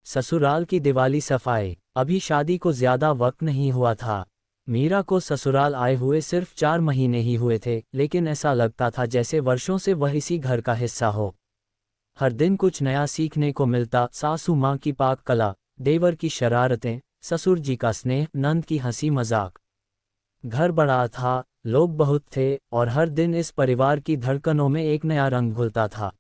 ससुराल की दिवाली सफाई। अभी शादी को ज्यादा वक्त नहीं हुआ था। मीरा को ससुराल आए हुए सिर्फ 4 महीने ही हुए थे, लेकिन ऐसा लगता था जैसे वर्षों से वह इसी घर का हिस्सा हो। हर दिन कुछ नया सीखने को मिलता, सासू माँ की पाक कला, देवर की शरारतें, ससुर जी का स्नेह, नंद की हंसी मजाक। घर बड़ा था, लोग बहुत थे, और हर दिन इस परिवार की धड़कनों में एक नया रंग घुलता था।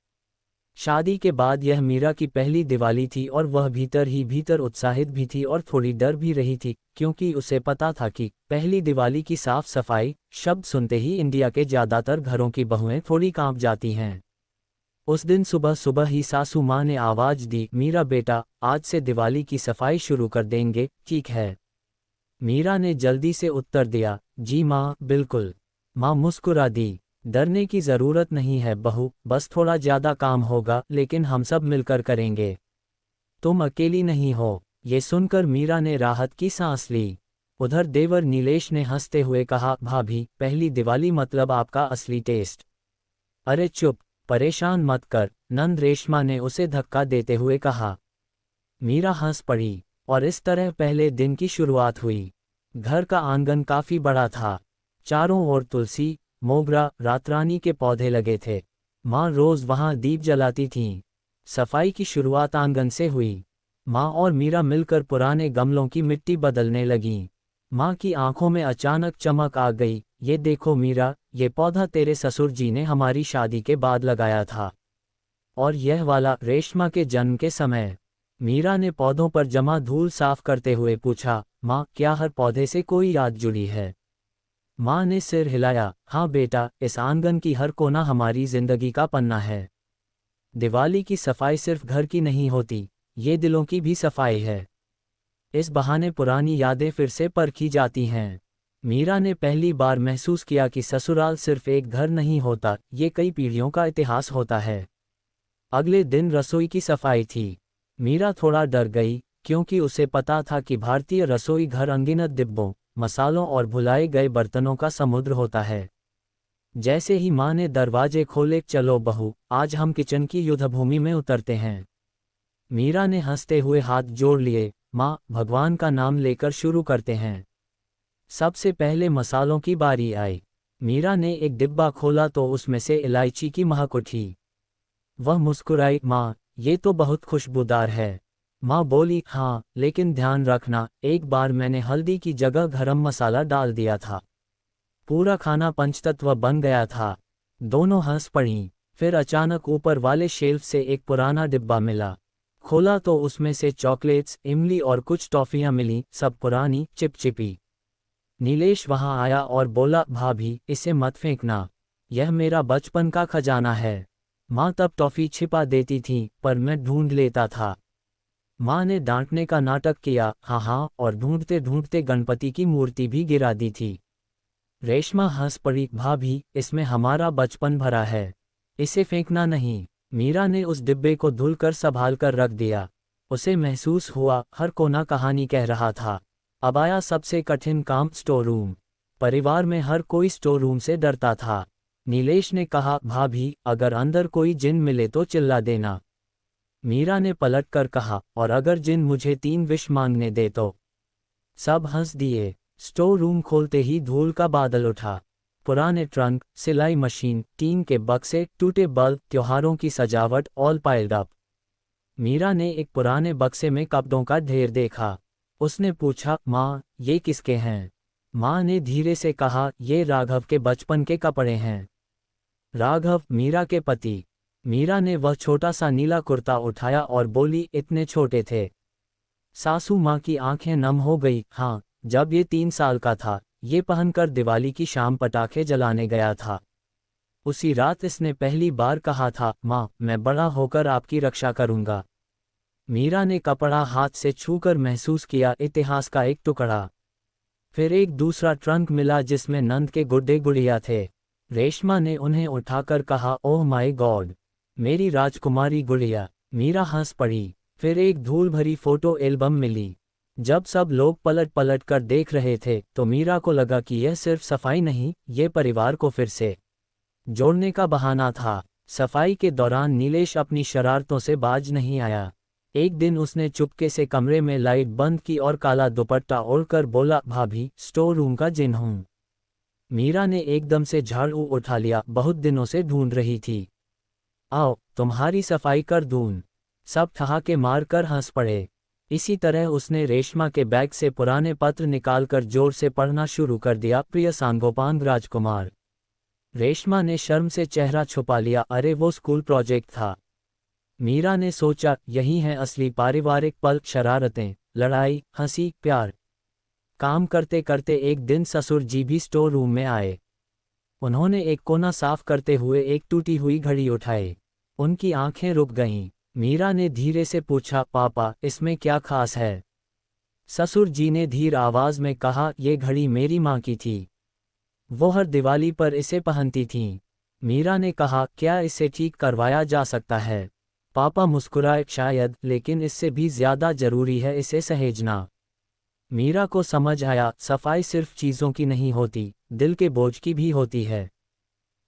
शादी के बाद यह मीरा की पहली दिवाली थी और वह भीतर ही भीतर उत्साहित भी थी और थोड़ी डर भी रही थी, क्योंकि उसे पता था कि पहली दिवाली की साफ सफाई शब्द सुनते ही इंडिया के ज़्यादातर घरों की बहुएं थोड़ी कांप जाती हैं। उस दिन सुबह सुबह ही सासू माँ ने आवाज दी, मीरा बेटा, आज से दिवाली की सफाई शुरू कर देंगे, ठीक है? मीरा ने जल्दी से उत्तर दिया, जी माँ, बिल्कुल। माँ मुस्कुरा दी, डरने की जरूरत नहीं है बहू, बस थोड़ा ज्यादा काम होगा, लेकिन हम सब मिलकर करेंगे। तुम अकेली नहीं हो। ये सुनकर मीरा ने राहत की सांस ली। उधर देवर नीलेश ने हंसते हुए कहा, भाभी, पहली दिवाली मतलब आपका असली टेस्ट। अरे चुप, परेशान मत कर, नंद रेशमा ने उसे धक्का देते हुए कहा। मीरा हंस पड़ी, और इस तरह पहले दिन की शुरुआत हुई। घर का आंगन काफी बड़ा था। चारों ओर तुलसी, मोगरा, रातरानी के पौधे लगे थे। माँ रोज वहां दीप जलाती थीं। सफाई की शुरुआत आंगन से हुई। माँ और मीरा मिलकर पुराने गमलों की मिट्टी बदलने लगीं। माँ की आंखों में अचानक चमक आ गई, ये देखो मीरा, ये पौधा तेरे ससुर जी ने हमारी शादी के बाद लगाया था। और यह वाला रेशमा के जन्म के समय। मीरा ने पौधों पर जमा धूल साफ करते हुए पूछा, माँ, क्या हर पौधे से कोई याद जुड़ी है? माँ ने सिर हिलाया, हाँ बेटा, इस आंगन की हर कोना हमारी जिंदगी का पन्ना है। दिवाली की सफाई सिर्फ घर की नहीं होती, ये दिलों की भी सफाई है। इस बहाने पुरानी यादें फिर से परखी जाती हैं। मीरा ने पहली बार महसूस किया कि ससुराल सिर्फ एक घर नहीं होता, ये कई पीढ़ियों का इतिहास होता है। अगले दिन रसोई की सफाई थी। मीरा थोड़ा डर गई, क्योंकि उसे पता था कि भारतीय रसोई घर अनगिनत डिब्बों, मसालों और भुलाए गए बर्तनों का समुद्र होता है। जैसे ही माँ ने दरवाजे खोले, चलो बहू, आज हम किचन की युद्धभूमि में उतरते हैं। मीरा ने हंसते हुए हाथ जोड़ लिए, माँ, भगवान का नाम लेकर शुरू करते हैं। सबसे पहले मसालों की बारी आई। मीरा ने एक डिब्बा खोला तो उसमें से इलायची की महक उठी। वह मुस्कुराई, माँ, ये तो बहुत खुशबूदार है। माँ बोली, हाँ, लेकिन ध्यान रखना, एक बार मैंने हल्दी की जगह गरम मसाला डाल दिया था। पूरा खाना पंचतत्व बन गया था। दोनों हंस पड़ीं। फिर अचानक ऊपर वाले शेल्फ से एक पुराना डिब्बा मिला। खोला तो उसमें से चॉकलेट्स, इमली और कुछ टॉफियां मिली, सब पुरानी, चिपचिपी। नीलेश वहां आया और बोला, भाभी, इसे मत फेंकना, यह मेरा बचपन का खजाना है। माँ तब टॉफी छिपा देती थी, पर मैं ढूंढ लेता था। माँ ने डांटने का नाटक किया, हाँ हाँ, और ढूंढते ढूंढते गणपति की मूर्ति भी गिरा दी थी। रेशमा हंस पड़ी, भाभी, इसमें हमारा बचपन भरा है, इसे फेंकना नहीं। मीरा ने उस डिब्बे को धुलकर संभाल कर रख दिया। उसे महसूस हुआ हर कोना कहानी कह रहा था। अब आया सबसे कठिन काम, स्टोर रूम। परिवार में हर कोई स्टोर रूम से डरता था। नीलेश ने कहा, भाभी, अगर अंदर कोई जिन मिले तो चिल्ला देना। मीरा ने पलट कर कहा, और अगर जिन मुझे 3 विश मांगने दे तो? सब हंस दिए। स्टोर रूम खोलते ही धूल का बादल उठा। पुराने ट्रंक, सिलाई मशीन, टीन के बक्से, टूटे बल्ब, त्योहारों की सजावट, ऑल पाइल्ड अप। मीरा ने एक पुराने बक्से में कपड़ों का ढेर देखा। उसने पूछा, माँ, ये किसके हैं? माँ ने धीरे से कहा, ये राघव के बचपन के कपड़े हैं। राघव, मीरा के पति। मीरा ने वह छोटा सा नीला कुर्ता उठाया और बोली, इतने छोटे थे? सासू माँ की आंखें नम हो गई, हाँ, जब ये 3 साल का था, ये पहनकर दिवाली की शाम पटाखे जलाने गया था। उसी रात इसने पहली बार कहा था, माँ, मैं बड़ा होकर आपकी रक्षा करूंगा। मीरा ने कपड़ा हाथ से छूकर महसूस किया, इतिहास का एक टुकड़ा। फिर एक दूसरा ट्रंक मिला जिसमें नंद के गुड्डे गुड़िया थे। रेशमा ने उन्हें उठाकर कहा, ओह माय गॉड, मेरी राजकुमारी गुड़िया। मीरा हंस पड़ी। फिर एक धूल भरी फोटो एल्बम मिली। जब सब लोग पलट पलट कर देख रहे थे तो मीरा को लगा कि यह सिर्फ सफाई नहीं, ये परिवार को फिर से जोड़ने का बहाना था। सफाई के दौरान नीलेश अपनी शरारतों से बाज नहीं आया। एक दिन उसने चुपके से कमरे में लाइट बंद की और काला दुपट्टा ओढ़कर बोला, भाभी, स्टोर रूम का जिन हूँ। मीरा ने एकदम से झाड़ू उठा लिया, बहुत दिनों से ढूंढ रही थी। आओ तुम्हारी सफाई कर दूं। सब ठहाके मार कर हंस पड़े। इसी तरह उसने रेशमा के बैग से पुराने पत्र निकालकर जोर से पढ़ना शुरू कर दिया, प्रिय सांगोपांग राजकुमार। रेशमा ने शर्म से चेहरा छुपा लिया, अरे वो स्कूल प्रोजेक्ट था। मीरा ने सोचा, यही है असली पारिवारिक पल, शरारतें, लड़ाई, हंसी, प्यार। काम करते करते एक दिन ससुर जी भी स्टोर रूम में आए। उन्होंने एक कोना साफ करते हुए एक टूटी हुई घड़ी उठाई। उनकी आंखें रुक गईं। मीरा ने धीरे से पूछा, पापा, इसमें क्या खास है? ससुर जी ने धीर आवाज में कहा, ये घड़ी मेरी माँ की थी। वो हर दिवाली पर इसे पहनती थीं। मीरा ने कहा, क्या इसे ठीक करवाया जा सकता है? पापा मुस्कुराए, शायद, लेकिन इससे भी ज्यादा जरूरी है इसे सहेजना। मीरा को समझ आया, सफाई सिर्फ चीजों की नहीं होती, दिल के बोझ की भी होती है।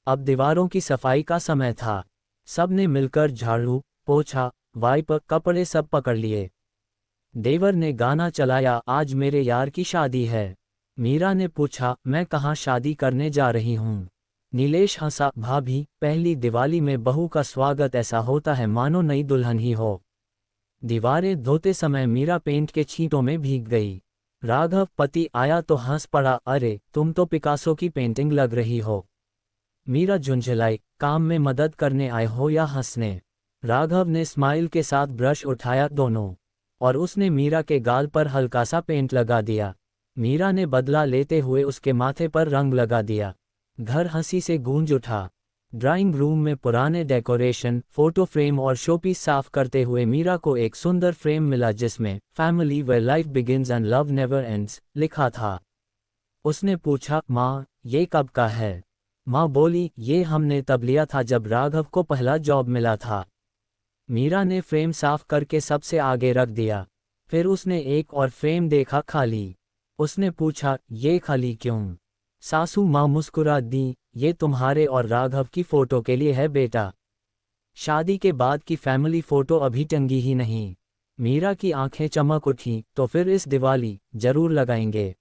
अब दीवारों की सफाई का समय था। सब ने मिलकर झाड़ू, पोछा, वाइपर, कपड़े सब पकड़ लिए। देवर ने गाना चलाया, आज मेरे यार की शादी है। मीरा ने पूछा, मैं कहाँ शादी करने जा रही हूँ? नीलेश हंसा, भाभी, पहली दिवाली में बहू का स्वागत ऐसा होता है मानो नई दुल्हन ही हो। दीवारें धोते समय मीरा पेंट के छींटों में भीग गई। राघव पति आया तो हंस पड़ा, अरे तुम तो पिकासो की पेंटिंग लग रही हो। मीरा झुंझलाई, काम में मदद करने आए हो या हंसने? राघव ने स्माइल के साथ ब्रश उठाया, दोनों, और उसने मीरा के गाल पर हल्का सा पेंट लगा दिया। मीरा ने बदला लेते हुए उसके माथे पर रंग लगा दिया। घर हंसी से गूंज उठा। ड्राइंग रूम में पुराने डेकोरेशन, फोटो फ्रेम और शोपीस साफ करते हुए मीरा को एक सुंदर फ्रेम मिला जिसमें family where life begins and love never ends लिखा था। उसने पूछा, माँ, ये कब का है? माँ बोली, ये हमने तब लिया था जब राघव को पहला जॉब मिला था। मीरा ने फ्रेम साफ करके सबसे आगे रख दिया। फिर उसने एक और फ्रेम देखा, खाली। उसने पूछा, ये खाली क्यों? सासू माँ मुस्कुरा दी, ये तुम्हारे और राघव की फोटो के लिए है बेटा। शादी के बाद की फैमिली फोटो अभी टंगी ही नहीं। मीरा की आंखें चमक उठीं, तो फिर इस दिवाली जरूर लगाएंगे।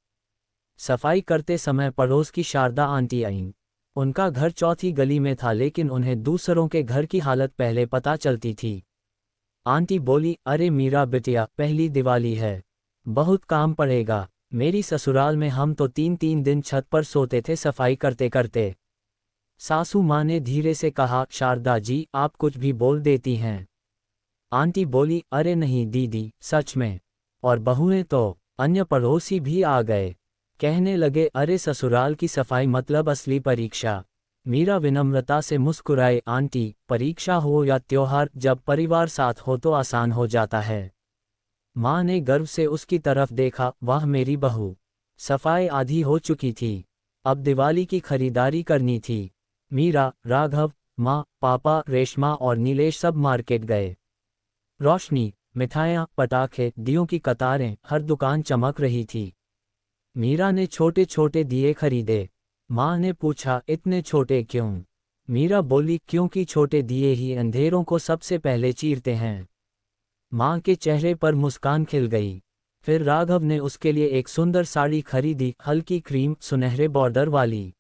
सफाई करते समय पड़ोस की शारदा आंटी आईं। उनका घर चौथी गली में था, लेकिन उन्हें दूसरों के घर की हालत पहले पता चलती थी। आंटी बोली, अरे मीरा बिटिया, पहली दिवाली है, बहुत काम पड़ेगा। मेरी ससुराल में हम तो 3-3 दिन छत पर सोते थे सफाई करते करते। सासू माँ ने धीरे से कहा, शारदा जी, आप कुछ भी बोल देती हैं। आंटी बोली, अरे नहीं दीदी, सच में। और बहुएं तो, अन्य पड़ोसी भी आ गए। कहने लगे, अरे ससुराल की सफाई मतलब असली परीक्षा। मीरा विनम्रता से मुस्कुराए, आंटी, परीक्षा हो या त्योहार, जब परिवार साथ हो तो आसान हो जाता है। माँ ने गर्व से उसकी तरफ देखा, वाह मेरी बहू। सफाई आधी हो चुकी थी। अब दिवाली की खरीदारी करनी थी। मीरा, राघव, माँ, पापा, रेशमा और नीलेश सब मार्केट गए। रोशनी, मिठाइयाँ, पटाखे, दियों की कतारें, हर दुकान चमक रही थी। मीरा ने छोटे छोटे दिए खरीदे। माँ ने पूछा, इतने छोटे क्यों? मीरा बोली, क्योंकि छोटे दिए ही अंधेरों को सबसे पहले चीरते हैं। माँ के चेहरे पर मुस्कान खिल गई। फिर राघव ने उसके लिए एक सुंदर साड़ी खरीदी, हल्की क्रीम, सुनहरे बॉर्डर वाली।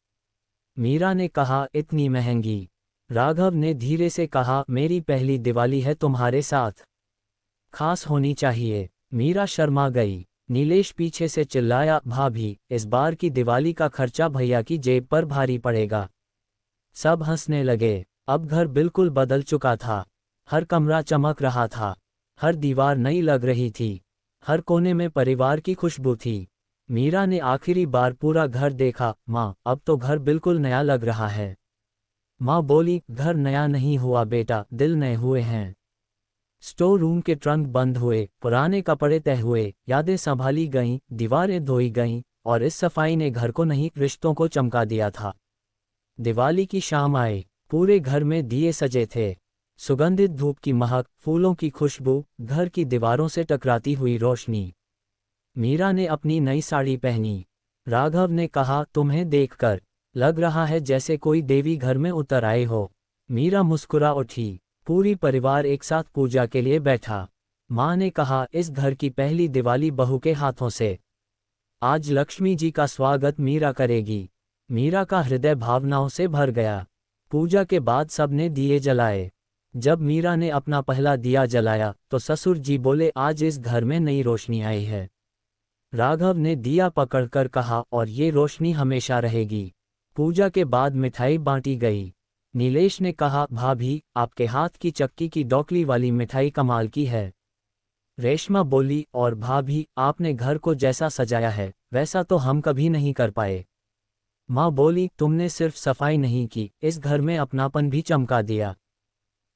मीरा ने कहा, इतनी महंगी? राघव ने धीरे से कहा, मेरी पहली दिवाली है तुम्हारे साथ, खास होनी चाहिए। मीरा शर्मा गई। नीलेश पीछे से चिल्लाया, भाभी, इस बार की दिवाली का खर्चा भैया की जेब पर भारी पड़ेगा। सब हंसने लगे। अब घर बिल्कुल बदल चुका था। हर कमरा चमक रहा था। हर दीवार नई लग रही थी। हर कोने में परिवार की खुशबू थी। मीरा ने आखिरी बार पूरा घर देखा। माँ, अब तो घर बिल्कुल नया लग रहा है। माँ बोली, घर नया नहीं हुआ बेटा, दिल नए हुए हैं। स्टोर रूम के ट्रंक बंद हुए, पुराने कपड़े तय हुए, यादें संभाली गईं, दीवारें धोई गईं, और इस सफाई ने घर को नहीं, रिश्तों को चमका दिया था। दिवाली की शाम आई। पूरे घर में दिए सजे थे। सुगंधित धूप की महक, फूलों की खुशबू, घर की दीवारों से टकराती हुई रोशनी। मीरा ने अपनी नई साड़ी पहनी। राघव ने कहा, तुम्हें देखकर लग रहा है जैसे कोई देवी घर में उतर आए हो। मीरा मुस्कुरा उठी। पूरी परिवार एक साथ पूजा के लिए बैठा। माँ ने कहा, इस घर की पहली दिवाली बहू के हाथों से। आज लक्ष्मी जी का स्वागत मीरा करेगी। मीरा का हृदय भावनाओं से भर गया। पूजा के बाद सबने दिए जलाए। जब मीरा ने अपना पहला दिया जलाया तो ससुर जी बोले, आज इस घर में नई रोशनी आई है। राघव ने दिया पकड़कर कहा, और ये रोशनी हमेशा रहेगी। पूजा के बाद मिठाई बांटी गई। नीलेश ने कहा, भाभी, आपके हाथ की चक्की की डोकली वाली मिठाई कमाल की है। रेशमा बोली, और भाभी, आपने घर को जैसा सजाया है वैसा तो हम कभी नहीं कर पाए। माँ बोली, तुमने सिर्फ सफाई नहीं की, इस घर में अपनापन भी चमका दिया।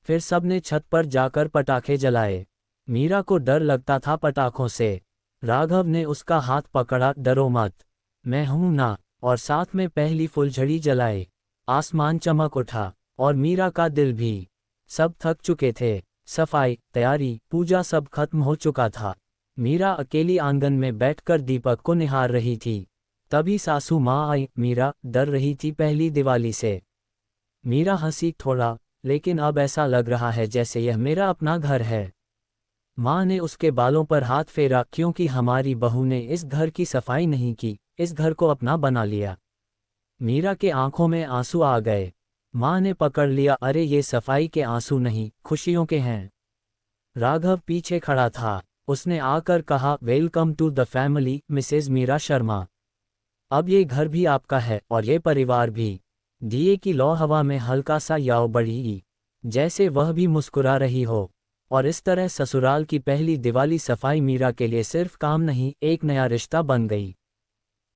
फिर सबने छत पर जाकर पटाखे जलाए। मीरा को डर लगता था पटाखों से। राघव ने उसका हाथ पकड़ा, डरो मत, मैं हूं ना, और साथ में पहली फुलझड़ी जलाए। आसमान चमक उठा, और मीरा का दिल भी। सब थक चुके थे। सफाई, तैयारी, पूजा सब खत्म हो चुका था। मीरा अकेली आंगन में बैठकर दीपक को निहार रही थी। तभी सासू माँ आई। मीरा डर रही थी पहली दिवाली से। मीरा हंसी, थोड़ा, लेकिन अब ऐसा लग रहा है जैसे यह मेरा अपना घर है। माँ ने उसके बालों पर हाथ फेरा, क्योंकि हमारी बहू ने इस घर की सफाई नहीं की, इस घर को अपना बना लिया। मीरा के आंखों में आंसू आ गए। माँ ने पकड़ लिया, अरे ये सफाई के आंसू नहीं, खुशियों के हैं। राघव पीछे खड़ा था। उसने आकर कहा, welcome to the family Mrs Meera Sharma. अब ये घर भी आपका है और ये परिवार भी। दिए की लौ हवा में हल्का सा याव बढ़ी, जैसे वह भी मुस्कुरा रही हो। और इस तरह ससुराल की पहली दिवाली सफाई मीरा के लिए सिर्फ काम नहीं, एक नया रिश्ता बन गई।